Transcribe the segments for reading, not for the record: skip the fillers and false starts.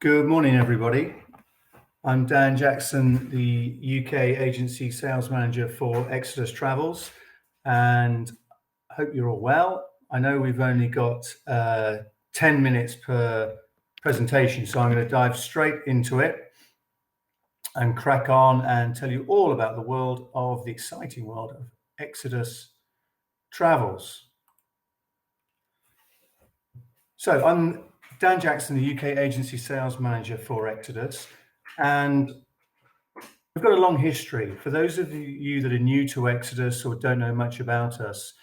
Good morning, everybody. I'm Dan Jackson, the UK agency sales manager for Exodus Travels, and I hope you're all well. I know we've only got 10 minutes per presentation, so I'm going to dive straight into it and crack on and tell you all about the exciting world of Exodus Travels. So I'm Dan Jackson, the UK agency sales manager for Exodus, and we've got a long history. For those of you that are new to Exodus or don't know much about us,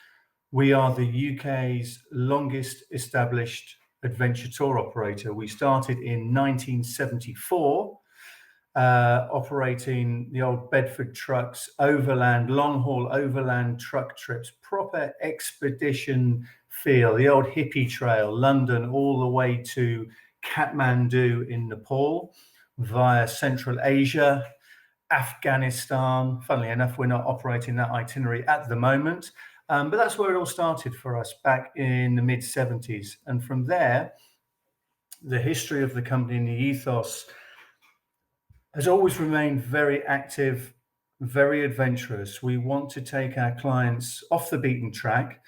we are the UK's longest established adventure tour operator. We started in 1974, operating the old Bedford trucks, long-haul overland truck trips, proper expedition feel, the old hippie trail, London all the way to Kathmandu in Nepal, via Central Asia, Afghanistan. Funnily enough, we're not operating that itinerary at the moment, but that's where it all started for us back in the mid-70s. And from there, the history of the company and the ethos has always remained very active, very adventurous. We want to take our clients off the beaten track,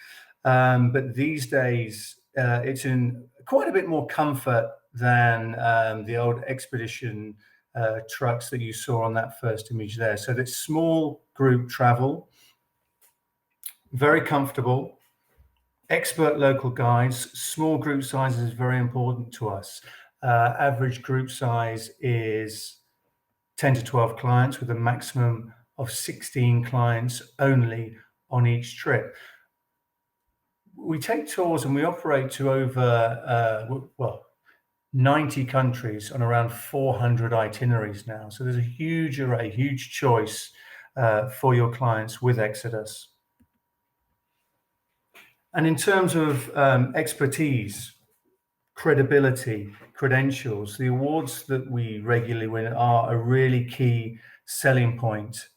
but these days it's in quite a bit more comfort than the old expedition trucks that you saw on that first image there. So that's small group travel, very comfortable, expert local guides. Small group size is very important to us. Average group size is 10 to 12 clients with a maximum of 16 clients only on each trip. We take tours and we operate to over, 90 countries on around 400 itineraries now. So there's a huge array, huge choice for your clients with Exodus. And in terms of expertise, credibility, credentials, the awards that we regularly win are a really key selling point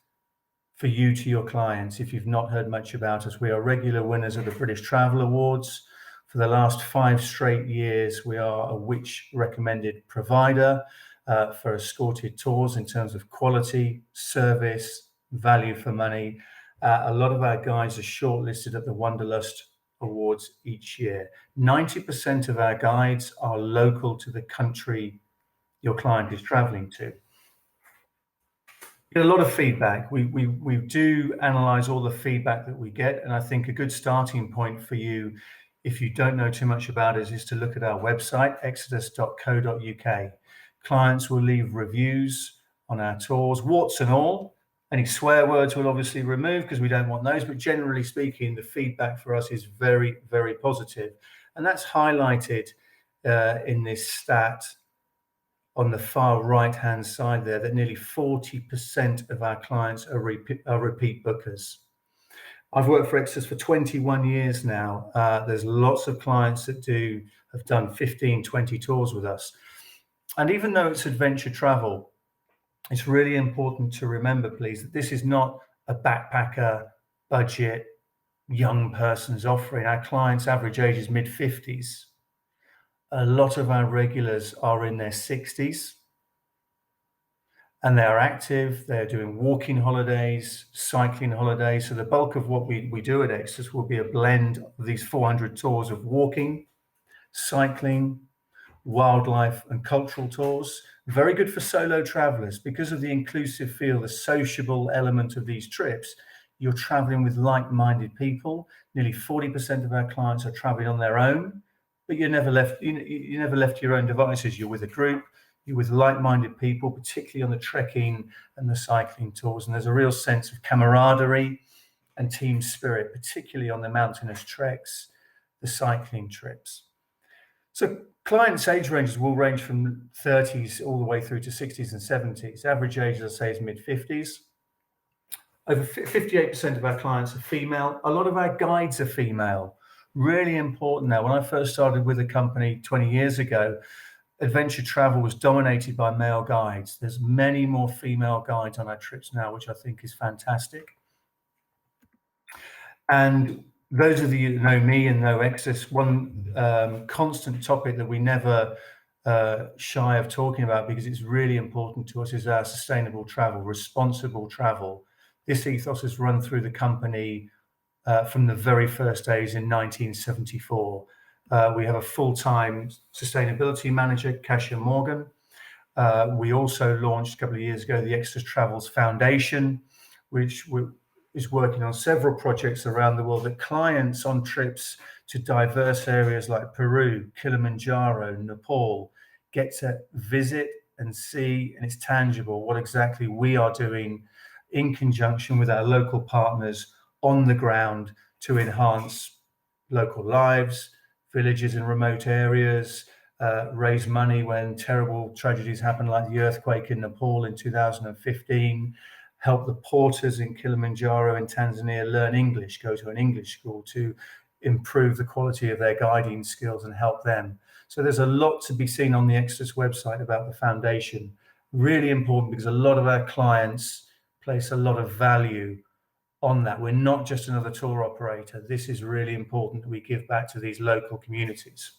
for you to your clients. If you've not heard much about us, we are regular winners of the British Travel Awards. For the last 5 straight years, we are a Which recommended provider for escorted tours in terms of quality, service, value for money. A lot of our guides are shortlisted at the Wanderlust Awards each year. 90% of our guides are local to the country your client is traveling to. Get a lot of feedback. We do analyze all the feedback that we get, and I think a good starting point for you, if you don't know too much about it, is to look at our website, exodus.co.uk. Clients will leave reviews on our tours, warts and all. Any swear words we'll obviously remove because we don't want those, but generally speaking, the feedback for us is very, very positive. And that's highlighted in this stat on the far right-hand side there, that nearly 40% of our clients are repeat bookers. I've worked for Exodus for 21 years now. There's lots of clients that have done 15, 20 tours with us. And even though it's adventure travel, it's really important to remember, please, that this is not a backpacker budget young person's offering. Our clients' average age is mid-50s. A lot of our regulars are in their 60s, and they're active. They're doing walking holidays, cycling holidays. So the bulk of what we do at Exodus will be a blend of these 400 tours of walking, cycling, wildlife and cultural tours. Very good for solo travelers because of the inclusive feel, the sociable element of these trips. You're traveling with like-minded people. Nearly 40% of our clients are traveling on their own, but you never left your own devices. You're with a group, you're with like-minded people, particularly on the trekking and the cycling tours. And there's a real sense of camaraderie and team spirit, particularly on the mountainous treks, the cycling trips. So clients' age ranges will range from 30s all the way through to 60s and 70s. Average age, as I say, is mid-50s. Over 58% of our clients are female. A lot of our guides are female. Really important now. When I first started with the company 20 years ago, adventure travel was dominated by male guides. There's many more female guides on our trips now, which I think is fantastic. And those of you that know me and know Exodus, one constant topic that we never shy of talking about, because it's really important to us, is our sustainable travel, responsible travel. This ethos has run through the company from the very first days in 1974. We have a full-time sustainability manager, Kasia Morgan. We also launched a couple of years ago the Exodus Travels Foundation, which is working on several projects around the world that clients on trips to diverse areas like Peru, Kilimanjaro, Nepal get to visit and see, and it's tangible what exactly we are doing in conjunction with our local partners on the ground to enhance local lives, villages in remote areas, raise money when terrible tragedies happen, like the earthquake in Nepal in 2015, help the porters in Kilimanjaro in Tanzania learn English, go to an English school to improve the quality of their guiding skills and help them. So there's a lot to be seen on the Exodus website about the foundation. Really important, because a lot of our clients place a lot of value on that. We're not just another tour operator. This is really important that we give back to these local communities.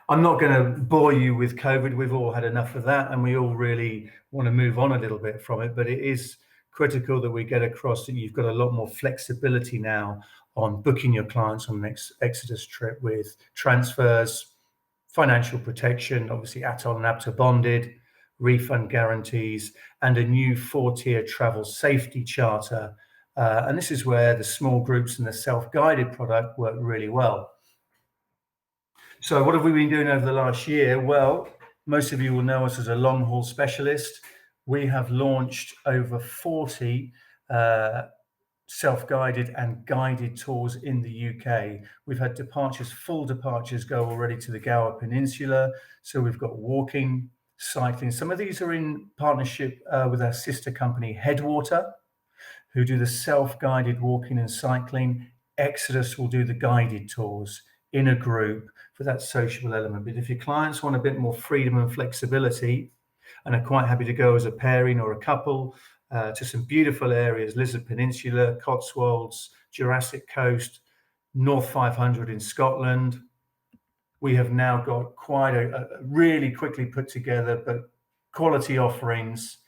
I'm not going to bore you with COVID. We've all had enough of that, and we all really want to move on a little bit from it. But it is critical that we get across that you've got a lot more flexibility now on booking your clients on the next Exodus trip, with transfers, financial protection, obviously ATOL and APTA bonded, refund guarantees, and a new 4-tier travel safety charter. And this is where the small groups and the self-guided product work really well. So what have we been doing over the last year? Well, most of you will know us as a long-haul specialist. We have launched over 40 self-guided and guided tours in the UK. We've had departures, full departures go already to the Gower Peninsula. So we've got walking, cycling. Some of these are in partnership with our sister company, Headwater, who do the self-guided walking and cycling. Exodus will do the guided tours in a group for that sociable element. But if your clients want a bit more freedom and flexibility and are quite happy to go as a pairing or a couple to some beautiful areas, Lizard Peninsula, Cotswolds, Jurassic Coast, North 500 in Scotland, we have now got quite a really quickly put together but quality offerings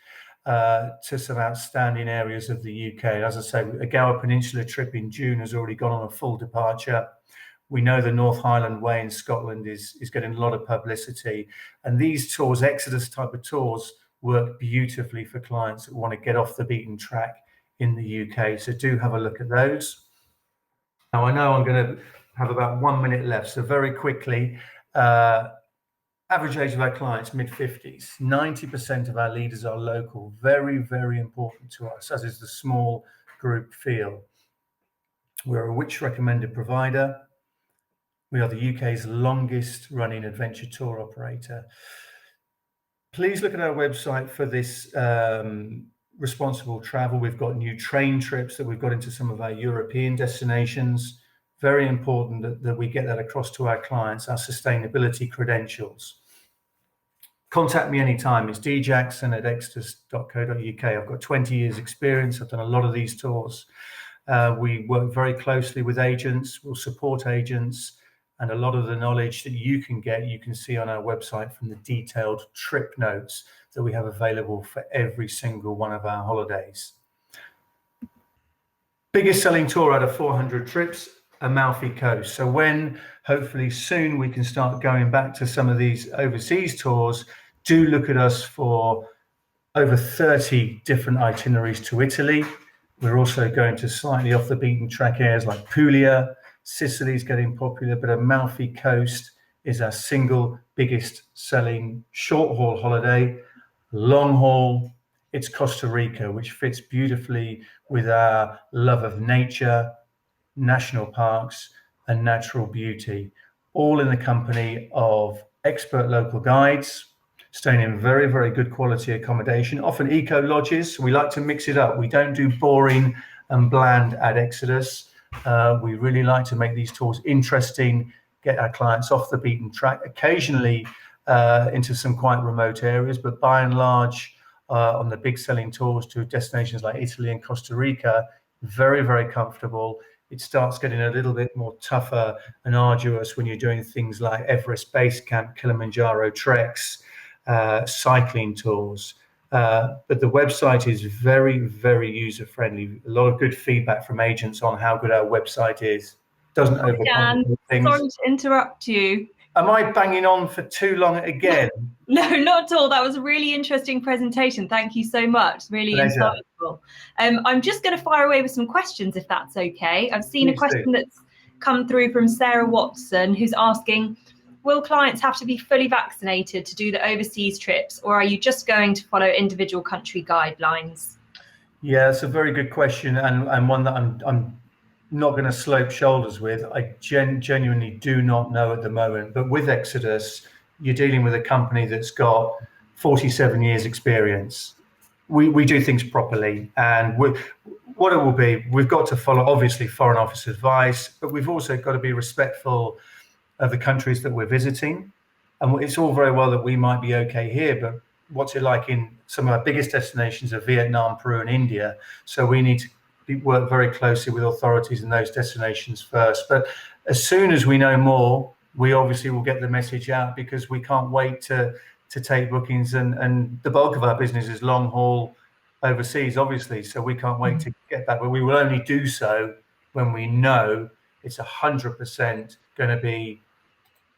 to some outstanding areas of the UK. As I say, a Gower Peninsula trip in June has already gone on a full departure. We know the North Highland Way in Scotland is getting a lot of publicity. And these tours, Exodus type of tours, work beautifully for clients that want to get off the beaten track in the UK. So do have a look at those. Now, I know I'm going to have about 1 minute left. So very quickly, average age of our clients, mid-50s. 90% of our leaders are local. Very, very important to us, as is the small group feel. We're a Which recommended provider. We are the UK's longest running adventure tour operator. Please look at our website for this responsible travel. We've got new train trips that we've got into some of our European destinations. Very important that we get that across to our clients, our sustainability credentials. Contact me anytime. It's djackson@exodus.co.uk. I've got 20 years experience. I've done a lot of these tours. We work very closely with agents. We'll support agents. And a lot of the knowledge that you can see on our website from the detailed trip notes that we have available for every single one of our holidays. Biggest selling tour out of 400 trips, Amalfi Coast. So when hopefully soon we can start going back to some of these overseas tours, do look at us for over 30 different itineraries to Italy. We're also going to slightly off the beaten track areas like Puglia. Sicily's getting popular, but Amalfi Coast is our single biggest selling short haul holiday. Long haul, it's Costa Rica, which fits beautifully with our love of nature, national parks, and natural beauty, all in the company of expert local guides, staying in very, very good quality accommodation, often eco lodges. We like to mix it up. We don't do boring and bland at Exodus. We really like to make these tours interesting, get our clients off the beaten track, occasionally into some quite remote areas, but by and large, on the big selling tours to destinations like Italy and Costa Rica, very, very comfortable it starts getting a little bit more tougher and arduous when you're doing things like Everest Base Camp, Kilimanjaro treks, cycling tours. But the website is very, very user-friendly. A lot of good feedback from agents on how good our website is. Doesn't overcomplicate things. Sorry to interrupt you. Am I banging on for too long again? No, not at all. That was a really interesting presentation. Thank you so much. Really insightful. I'm just going to fire away with some questions, if that's okay. I've seen a question that's come through from Sarah Watson, who's asking, will clients have to be fully vaccinated to do the overseas trips, or are you just going to follow individual country guidelines? Yeah, it's a very good question, and one that I'm not going to slope shoulders with. I genuinely do not know at the moment. But with Exodus, you're dealing with a company that's got 47 years experience. We do things properly, and what it will be, we've got to follow, obviously, Foreign Office advice, but we've also got to be respectful of the countries that we're visiting. And it's all very well that we might be okay here, but what's it like in some of our biggest destinations of Vietnam, Peru, and India? So we need to work very closely with authorities in those destinations first. But as soon as we know more, we obviously will get the message out, because we can't wait to take bookings, and the bulk of our business is long haul overseas, obviously, so we can't wait to get that. But we will only do so when we know it's 100% going to be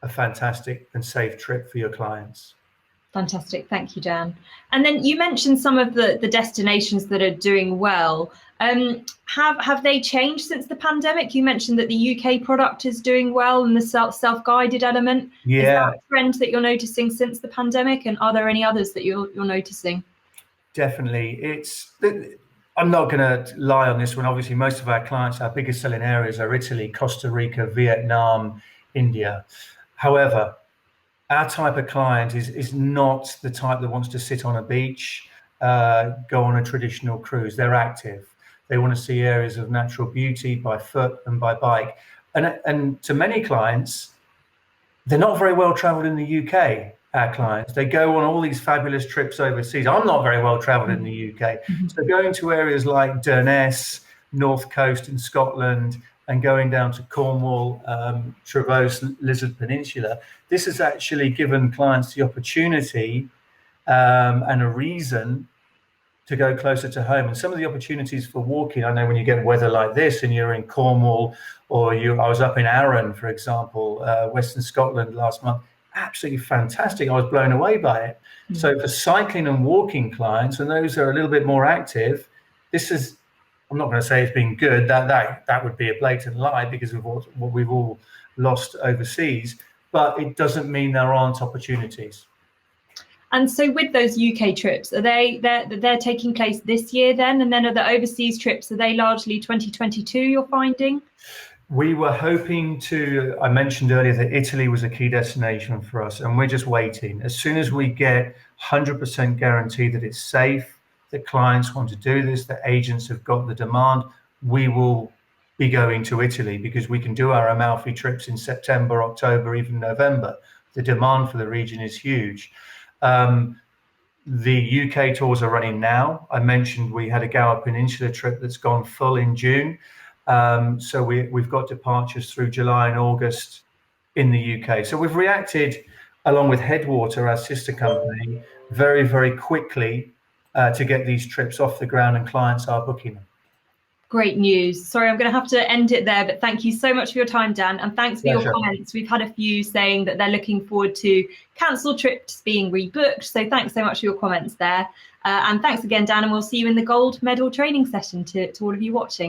a fantastic and safe trip for your clients. Fantastic. Thank you, Dan. And then you mentioned some of the destinations that are doing well. Have they changed since the pandemic? You mentioned that the UK product is doing well, and the self-guided element. Yeah. Is that a trend that you're noticing since the pandemic? And are there any others that you're noticing? Definitely. I'm not going to lie on this one. Obviously, most of our clients, our biggest selling areas are Italy, Costa Rica, Vietnam, India. However, our type of client is not the type that wants to sit on a beach, go on a traditional cruise. They're active. They want to see areas of natural beauty by foot and by bike. And to many clients, they're not very well traveled in the UK, our clients. They go on all these fabulous trips overseas. I'm not very well traveled in the UK. So going to areas like Durness, North Coast in Scotland, and going down to Cornwall, Traverse, Lizard Peninsula, this has actually given clients the opportunity and a reason to go closer to home. And some of the opportunities for walking, I know when you get weather like this and you're in Cornwall, or I was up in Arran, for example, Western Scotland last month, absolutely fantastic. I was blown away by it. So for cycling and walking clients, and those are a little bit more active, this is, I'm not going to say it's been good. That would be a blatant lie because of what we've all lost overseas. But it doesn't mean there aren't opportunities. And so with those UK trips, are they're taking place this year then? And then are the overseas trips, are they largely 2022 you're finding? We were hoping to, I mentioned earlier that Italy was a key destination for us, and we're just waiting. As soon as we get 100% guarantee that it's safe, that clients want to do this, that agents have got the demand, we will be going to Italy, because we can do our Amalfi trips in September, October, even November. The demand for the region is huge. The UK tours are running now. I mentioned we had a Gower Peninsula trip that's gone full in June. So we've got departures through July and August in the UK. So we've reacted, along with Headwater, our sister company, very, very quickly to get these trips off the ground, and clients are booking them. Great news. Sorry, I'm going to have to end it there, but thank you so much for your time, Dan, and thanks for your comments. We've had a few saying that they're looking forward to cancelled trips being rebooked, so thanks so much for your comments there. And thanks again, Dan, and we'll see you in the gold medal training session to all of you watching.